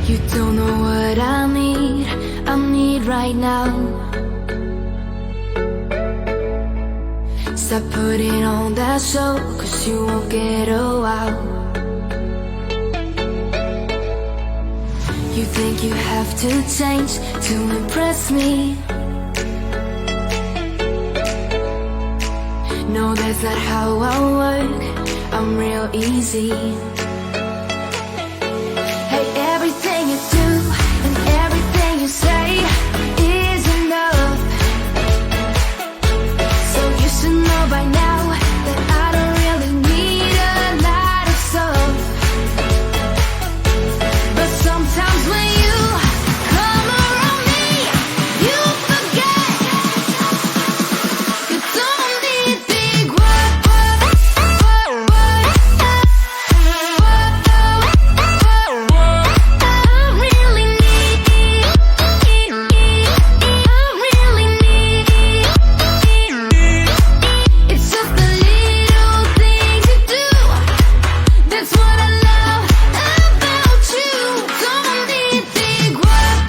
You don't know what I need right now. Stop putting on that show, cause you won't get a wow. You think you have to change to impress me. No, that's not how I work, I'm real easy. Hey, everything you do and everything you say is enough. So you should know by now that I don't really need a lot of stuff. But sometimes when you come around me, you forget you don't need big words. It's just the little things you do. That's what I love about you. Don't need big words.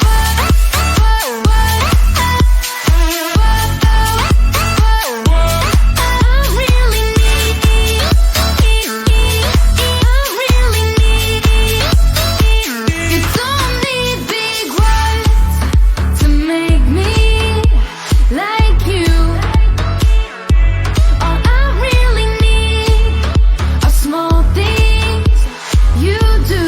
You don't need big words to make me like you. All I really need are small things you do.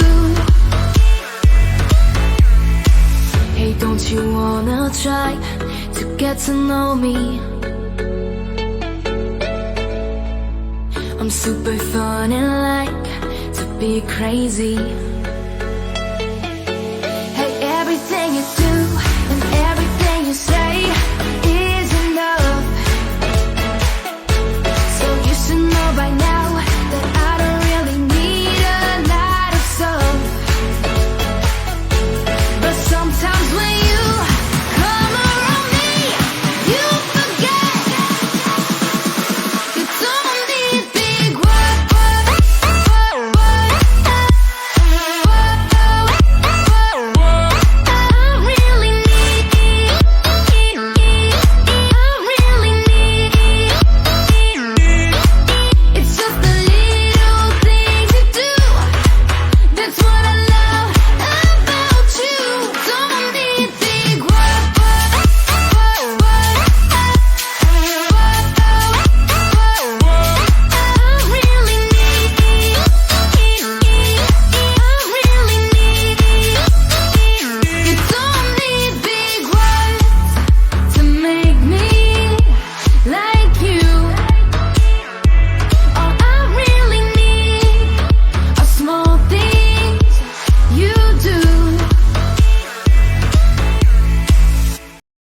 Hey, don't you wanna try to get to know me? I'm super fun and like to be crazy.